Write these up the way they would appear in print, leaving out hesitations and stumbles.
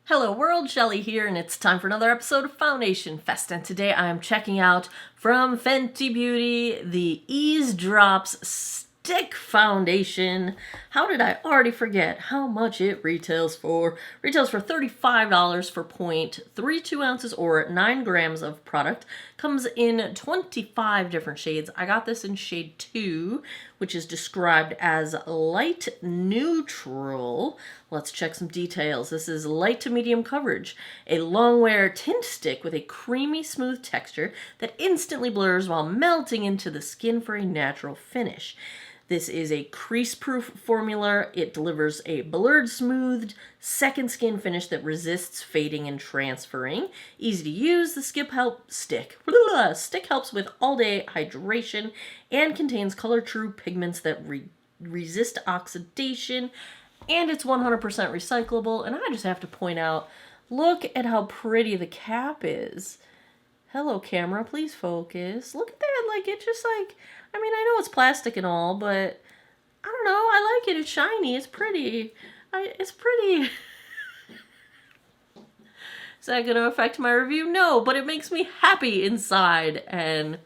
Hello world, Shelly here, and it's time for another episode of Foundation Fest, and today I'm checking out from Fenty Beauty the Ease Drops Stick Foundation. How did I already forget how much it retails for? Retails for $35 for 0.32 ounces or 9 grams of product. Comes in 25 different shades. I got this in shade 2, which is described as light neutral. Let's check some details. This is light to medium coverage, a long wear tint stick with a creamy smooth texture that instantly blurs while melting into the skin for a natural finish. This is a crease-proof formula. It delivers a blurred, smoothed, second skin finish that resists fading and transferring. Easy to use, the stick helps with all-day hydration and contains color-true pigments that resist oxidation, and it's 100% recyclable. And I just have to point out, look at how pretty the cap is. Hello, camera, please focus. Look at that, like, it just, like, I mean, I know it's plastic and all, but I don't know, I like it. It's shiny, it's pretty. It's pretty. Is that going to affect my review? No, but it makes me happy inside, and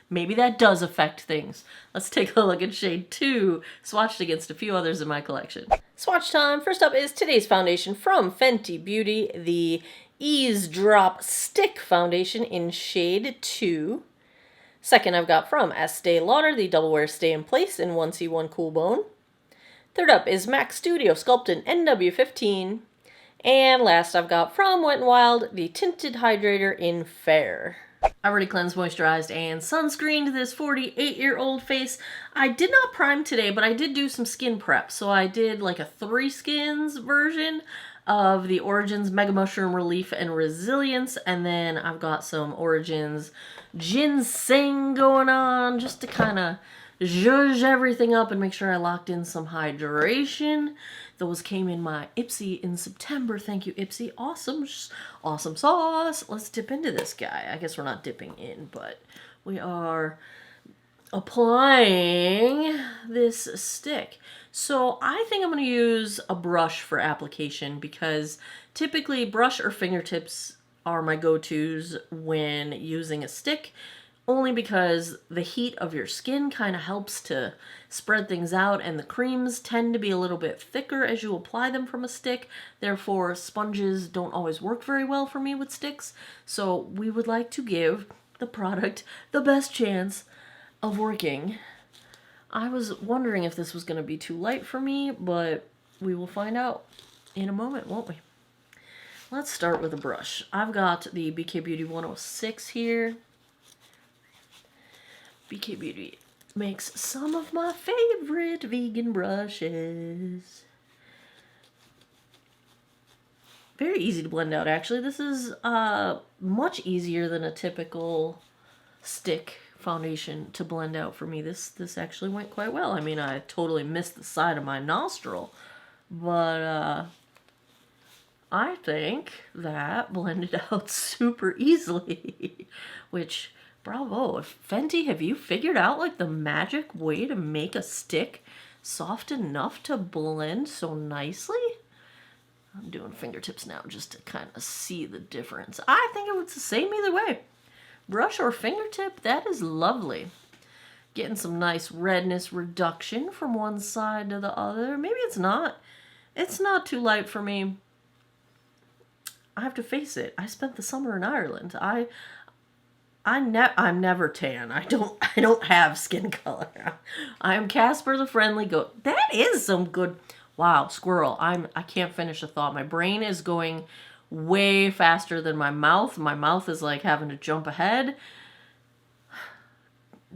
maybe that does affect things. Let's take a look at shade 2, swatched against a few others in my collection. Swatch time. First up is today's foundation from Fenty Beauty, the Ease Drop Stick Foundation in shade 2. Second, I've got from Estee Lauder, the Double Wear Stay in Place in 1C1 Cool Bone. Third up is MAC Studio Sculpted NW15. And last, I've got from Wet n Wild, the Tinted Hydrator in Fair. I already cleansed, moisturized, and sunscreened this 48-year-old face. I did not prime today, but I did do some skin prep. So I did like a 3 skins version of the Origins Mega Mushroom Relief and Resilience, and then I've got some Origins Ginseng going on just to kind of zhuzh everything up and make sure I locked in some hydration. Those came in my Ipsy in September. Thank you, Ipsy. Awesome, awesome sauce. Let's dip into this guy. I guess we're not dipping in, but we are applying this stick. So I think I'm going to use a brush for application because typically brush or fingertips are my go-tos when using a stick, only because the heat of your skin kind of helps to spread things out, and the creams tend to be a little bit thicker as you apply them from a stick. Therefore, sponges don't always work very well for me with sticks. So we would like to give the product the best chance of working. I was wondering if this was going to be too light for me, but we will find out in a moment, won't we? Let's start with a brush. I've got the BK Beauty 106 here. BK Beauty makes some of my favorite vegan brushes. Very easy to blend out, actually. This is much easier than a typical stick foundation to blend out for me. This actually went quite well. I mean, I totally missed the side of my nostril, but I think that blended out super easily, which, bravo. Fenty, have you figured out like the magic way to make a stick soft enough to blend so nicely? I'm doing fingertips now just to kind of see the difference. I think it was the same either way. Brush or fingertip, that is lovely. Getting some nice redness reduction from one side to the other. Maybe it's not. It's not too light for me. I have to face it. I spent the summer in Ireland. I'm never tan. I don't have skin color. I am Casper the Friendly Goat. That is some good. Wow, squirrel. I can't finish a thought. My brain is going way faster than my mouth. My mouth is like having to jump ahead.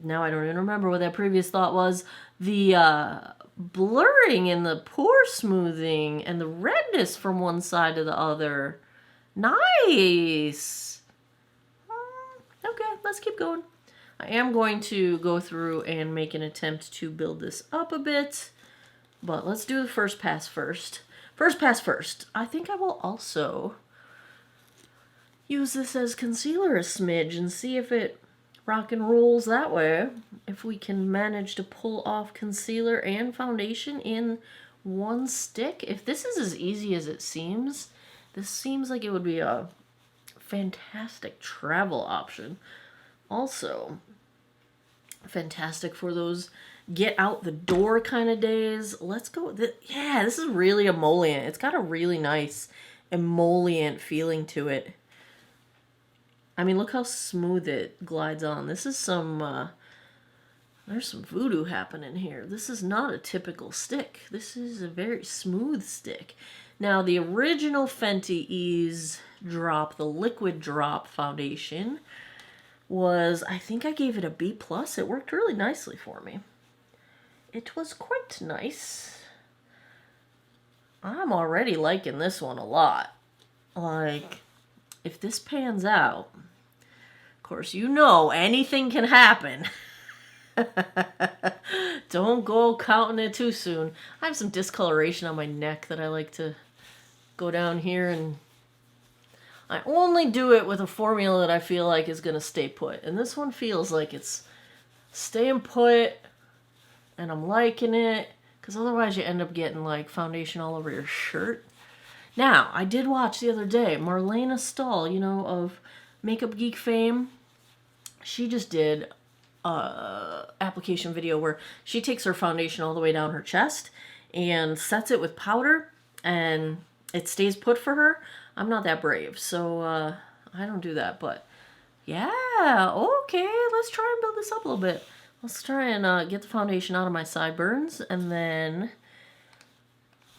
Now I don't even remember what that previous thought was. The blurring and the pore smoothing and the redness from one side to the other. Nice. Okay, let's keep going. I am going to go through and make an attempt to build this up a bit, but let's do the first pass first. First pass first. I think I will also use this as concealer a smidge and see if it rock and rolls that way. If we can manage to pull off concealer and foundation in one stick. If this is as easy as it seems, This seems like it would be a fantastic travel option. Also, fantastic for those get out the door kind of days. Let's go with it. Yeah, this is really emollient. It's got a really nice emollient feeling to it. I mean, look how smooth it glides on. This is some, there's some voodoo happening here. This is not a typical stick. This is a very smooth stick. Now, the original Fenty Eaze drop, the liquid drop foundation, was, I think I gave it a B+. It worked really nicely for me. It was quite nice. I'm already liking this one a lot. Like, if this pans out, of course, you know anything can happen. Don't go counting it too soon. I have some discoloration on my neck that I like to go down here, and I only do it with a formula that I feel like is going to stay put. And this one feels like it's staying put, and I'm liking it, because otherwise you end up getting like foundation all over your shirt. Now, I did watch the other day, Marlena Stahl, you know, of Makeup Geek fame. She just did a application video where she takes her foundation all the way down her chest and sets it with powder, and it stays put for her. I'm not that brave, so I don't do that, but yeah, okay, let's try and build this up a little bit. Let's try and get the foundation out of my sideburns, and then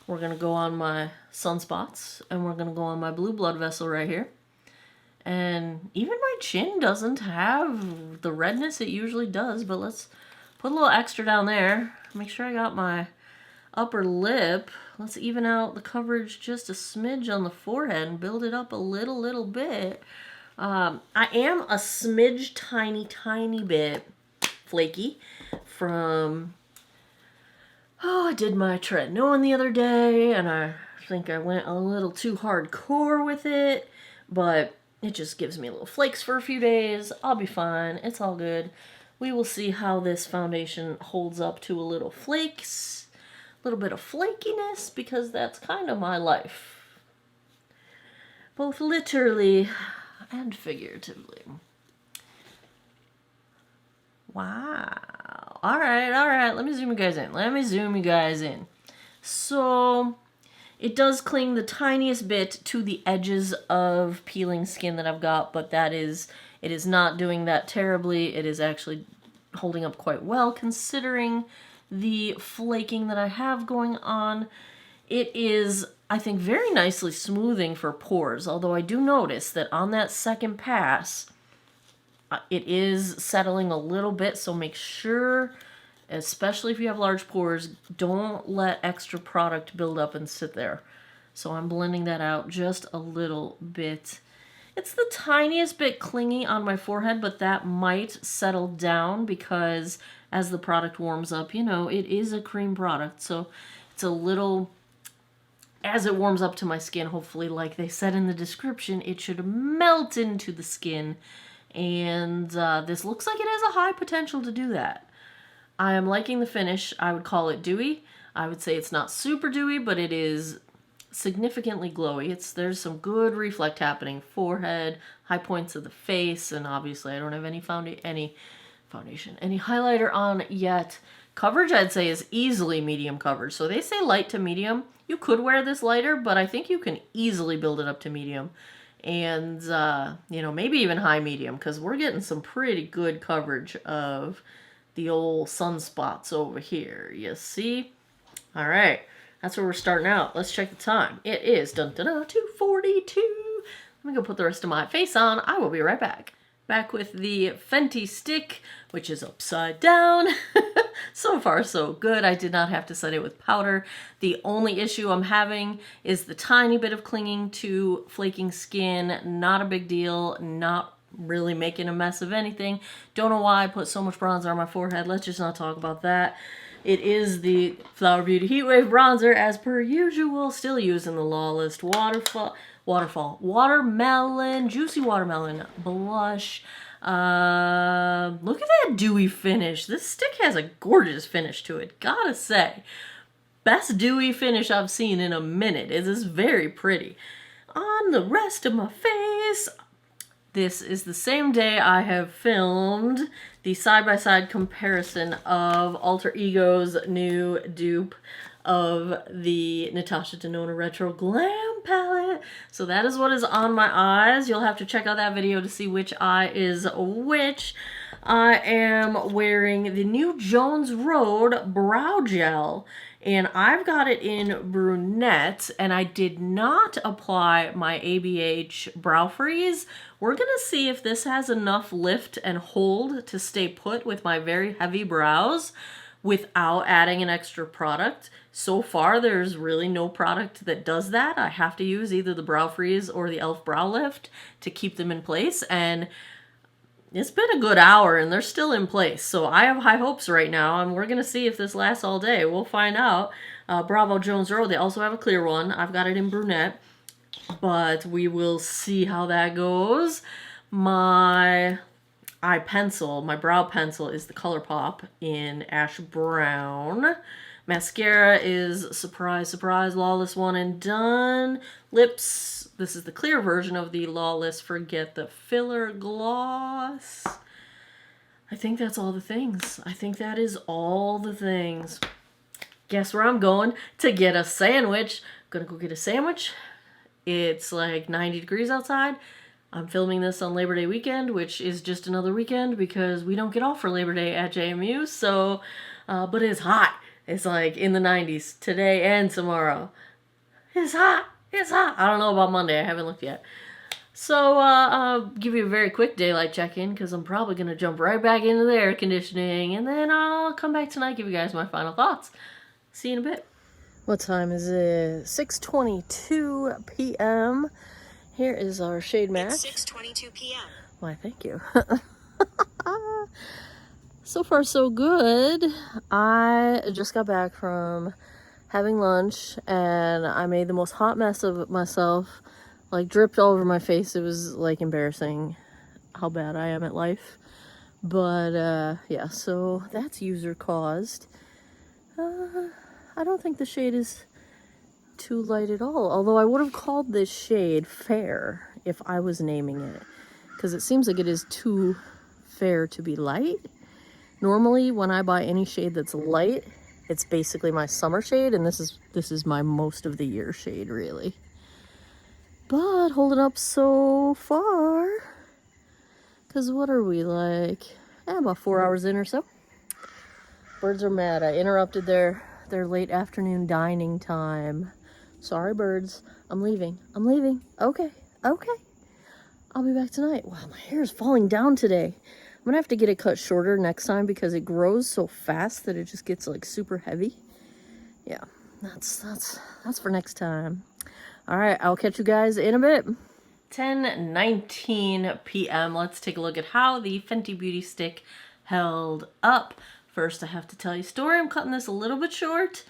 we're going to go on my sunspots, and we're going to go on my blue blood vessel right here. And even my chin doesn't have the redness it usually does, but let's put a little extra down there. Make sure I got my upper lip. Let's even out the coverage just a smidge on the forehead and build it up a little bit. I am a smidge tiny bit flaky from, I did my tretinoin the other day, and I think I went a little too hardcore with it, but it just gives me little flakes for a few days. I'll be fine. It's all good. We will see how this foundation holds up to a little flakes, a little bit of flakiness, because that's kind of my life, both literally and figuratively. Wow. All right. Let me zoom you guys in. So it does cling the tiniest bit to the edges of peeling skin that I've got, but it is not doing that terribly. It is actually holding up quite well considering the flaking that I have going on. It is, I think, very nicely smoothing for pores, although I do notice that on that second pass, it is settling a little bit, so make sure, especially if you have large pores, don't let extra product build up and sit there. So I'm blending that out just a little bit. It's the tiniest bit clingy on my forehead, but that might settle down because as the product warms up, you know, it is a cream product, so it's a little, as it warms up to my skin, hopefully, like they said in the description, it should melt into the skin. And this looks like it has a high potential to do that. I am liking the finish. I would call it dewy. I would say it's not super dewy, but it is significantly glowy. There's some good reflect happening. Forehead, high points of the face, and obviously I don't have any foundation, any highlighter on yet. Coverage, I'd say, is easily medium coverage. So they say light to medium. You could wear this lighter, but I think you can easily build it up to medium. And, you know, maybe even high medium, because we're getting some pretty good coverage of the old sunspots over here. You see? All right. That's where we're starting out. Let's check the time. It is 2:42. Let me go put the rest of my face on. I will be right back. Back with the Fenty stick, which is upside down. So far, so good. I did not have to set it with powder. The only issue I'm having is the tiny bit of clinging to flaking skin. Not a big deal. Not really making a mess of anything. Don't know why I put so much bronzer on my forehead. Let's just not talk about that. It is the Flower Beauty Heatwave bronzer, as per usual. Still using the Lawless Watermelon, Juicy Watermelon blush. Look at that dewy finish. This stick has a gorgeous finish to it, gotta say. Best dewy finish I've seen in a minute. It is very pretty. on the rest of my face. This is the same day I have filmed the side-by-side comparison of Alter Ego's new dupe of the Natasha Denona Retro Glam palette. So that is what is on my eyes. You'll have to check out that video to see which eye is which. I am wearing the new Jones Road Brow Gel, and I've got it in brunette, and I did not apply my ABH Brow Freeze. We're gonna see if this has enough lift and hold to stay put with my very heavy brows without adding an extra product. So far, there's really no product that does that. I have to use either the Brow Freeze or the e.l.f. Brow Lift to keep them in place, and it's been a good hour and they're still in place. So I have high hopes right now, and we're gonna see if this lasts all day. We'll find out. Bravo Jones Road, they also have a clear one. I've got it in brunette, but we will see how that goes. My eye pencil, my brow pencil, is the ColourPop in Ash Brown. Mascara is, surprise, surprise, Lawless One and Done. Lips, this is the clear version of the Lawless Forget the Filler Gloss. I think that's all the things. I think that is all the things. Guess where I'm going to get a sandwich. I'm gonna go get a sandwich. It's like 90 degrees outside. I'm filming this on Labor Day weekend, which is just another weekend because we don't get off for Labor Day at JMU, so, but it's hot. It's like in the 90s today and tomorrow. It's hot. It's hot. I don't know about Monday. I haven't looked yet. So I'll give you a very quick daylight check-in because I'm probably going to jump right back into the air conditioning, and then I'll come back tonight, give you guys my final thoughts. See you in a bit. What time is it? 6:22 p.m. Here is our shade match. It's 6:22 p.m. Why, thank you. So far, so good. I just got back from having lunch, and I made the most hot mess of myself. Like, dripped all over my face. It was, like, embarrassing how bad I am at life. But, yeah, so that's user-caused. I don't think the shade is too light at all. Although I would have called this shade fair if I was naming it. Because it seems like it is too fair to be light. Normally, when I buy any shade that's light, it's basically my summer shade, and this is my most of the year shade, really. But holding up so far. Because what are we, like, about 4 hours in or so? Birds are mad. I interrupted their late afternoon dining time. Sorry, birds. I'm leaving. I'm leaving. Okay. Okay. I'll be back tonight. Wow, my hair is falling down today. I'm gonna have to get it cut shorter next time because it grows so fast that it just gets like super heavy. Yeah, that's for next time. All right, I'll catch you guys in a bit. 10:19 p.m. Let's take a look at how the Fenty Beauty Stick held up. First, I have to tell you a story. I'm cutting this a little bit short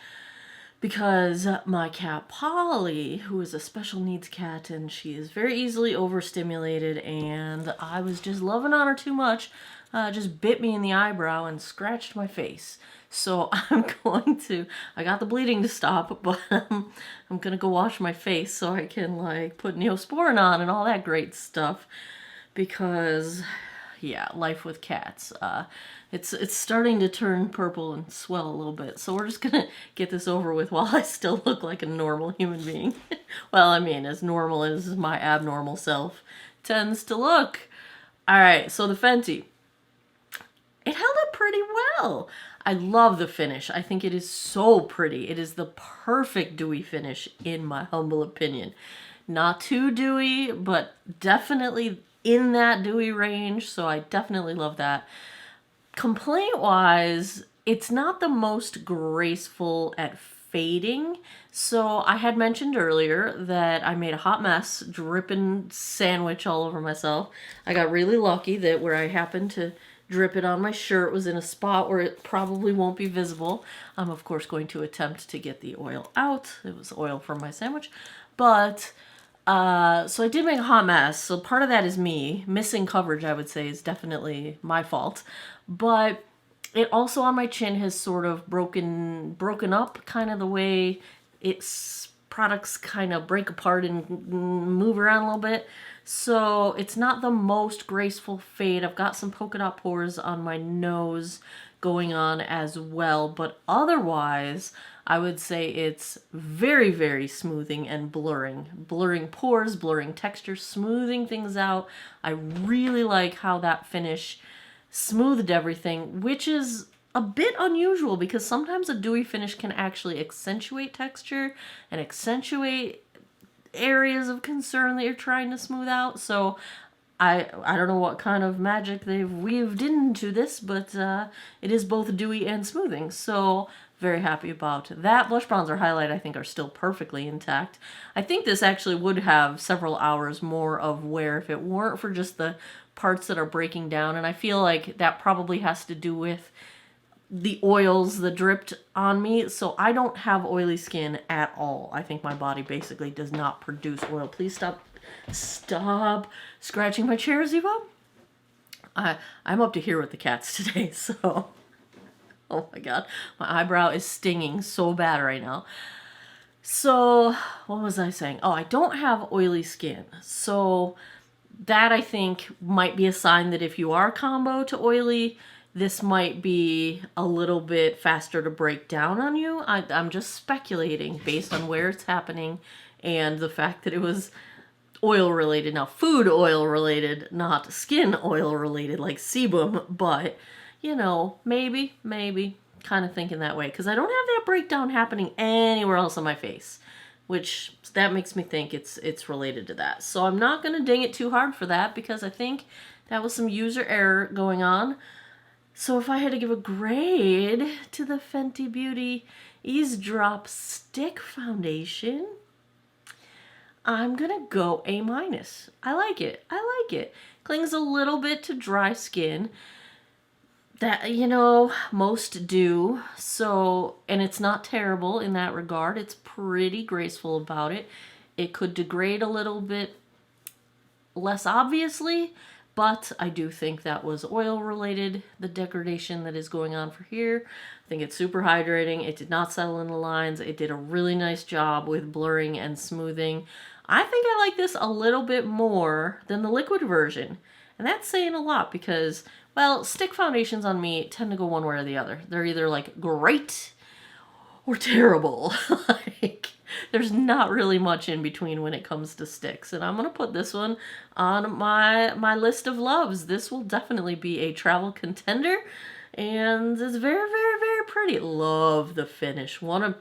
because my cat Polly, who is a special needs cat, and she is very easily overstimulated, and I was just loving on her too much, just bit me in the eyebrow and scratched my face. So I got the bleeding to stop, but I'm gonna go wash my face so I can like put Neosporin on and all that great stuff, because yeah, life with cats. It's starting to turn purple and swell a little bit, so we're just gonna get this over with while I still look like a normal human being. Well, I mean, as normal as my abnormal self tends to look. Alright, so the Fenty. It held up pretty well. I love the finish. I think it is so pretty. It is the perfect dewy finish, in my humble opinion. Not too dewy, but definitely in that dewy range, so I definitely love that. Complaint-wise, it's not the most graceful at fading. So I had mentioned earlier that I made a hot mess, dripping sandwich all over myself. I got really lucky that where I happened to drip it on my shirt was in a spot where it probably won't be visible. I'm of course going to attempt to get the oil out. It was oil from my sandwich. But so I did make a hot mess. So part of that is me. Missing coverage, I would say, is definitely my fault. But it also on my chin has sort of broken up, kind of the way it's products kind of break apart and move around a little bit. So it's not the most graceful fade. I've got some polka dot pores on my nose going on as well, but otherwise I would say it's very, very smoothing and blurring. Blurring pores, blurring texture, smoothing things out. I really like how that finish smoothed everything, which is a bit unusual because sometimes a dewy finish can actually accentuate texture and accentuate areas of concern that you're trying to smooth out. So I don't know what kind of magic they've weaved into this, but it is both dewy and smoothing. So very happy about that. Blush, bronzer, highlight I think are still perfectly intact. I think this actually would have several hours more of wear if it weren't for just the parts that are breaking down. And I feel like that probably has to do with the oils that dripped on me. So I don't have oily skin at all. I think my body basically does not produce oil. Please stop scratching my chair, Ziva. I'm up to here with the cats today, so oh my god, my eyebrow is stinging so bad right now. So what was I saying? Oh, I don't have oily skin, so that I think might be a sign that if you are combo to oily, this might be a little bit faster to break down on you. I'm just speculating based on where it's happening and the fact that it was oil related. Now, food oil related, not skin oil related like sebum, but you know, maybe kind of thinking that way because I don't have that breakdown happening anywhere else on my face, which that makes me think it's related to that. So I'm not going to ding it too hard for that because I think that was some user error going on. So if I had to give a grade to the Fenty Beauty Ease Drop Stick Foundation, I'm gonna go A-. I like it. I like it. Clings a little bit to dry skin. That, you know, most do. So, and it's not terrible in that regard. It's pretty graceful about it. It could degrade a little bit less obviously, but I do think that was oil related, the degradation that is going on for here. I think it's super hydrating. It did not settle in the lines. It did a really nice job with blurring and smoothing. I think I like this a little bit more than the liquid version. And that's saying a lot because, well, stick foundations on me tend to go one way or the other. They're either like great or terrible. Like, there's not really much in between when it comes to sticks. And I'm going to put this one on my list of loves. This will definitely be a travel contender. And it's very, very, very pretty. Love the finish. One of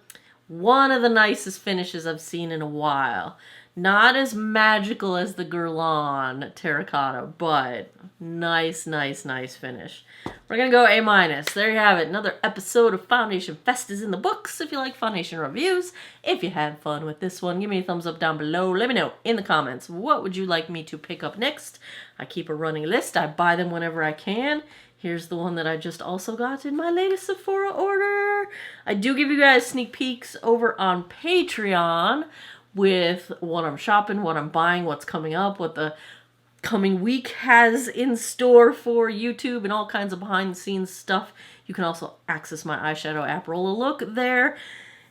the nicest finishes I've seen in a while. Not as magical as the Guerlain terracotta, but nice, nice, nice finish. We're going to go A-. There you have it. Another episode of Foundation Fest is in the books. If you like foundation reviews, if you had fun with this one, give me a thumbs up down below. Let me know in the comments, what would you like me to pick up next? I keep a running list. I buy them whenever I can. Here's the one that I just also got in my latest Sephora order. I do give you guys sneak peeks over on Patreon with what I'm shopping, what I'm buying, what's coming up, what the coming week has in store for YouTube and all kinds of behind the scenes stuff. You can also access my eyeshadow app, Roll a Look there.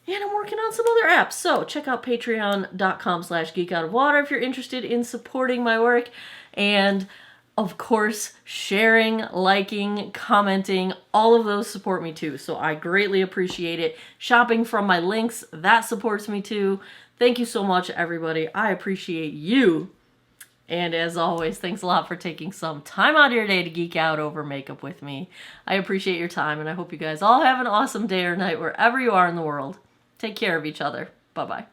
And I'm working on some other apps. So check out patreon.com/geekoutofwater if you're interested in supporting my work. And of course, sharing, liking, commenting, all of those support me too. So I greatly appreciate it. Shopping from my links, that supports me too. Thank you so much, everybody. I appreciate you. And as always, thanks a lot for taking some time out of your day to geek out over makeup with me. I appreciate your time, and I hope you guys all have an awesome day or night wherever you are in the world. Take care of each other. Bye-bye.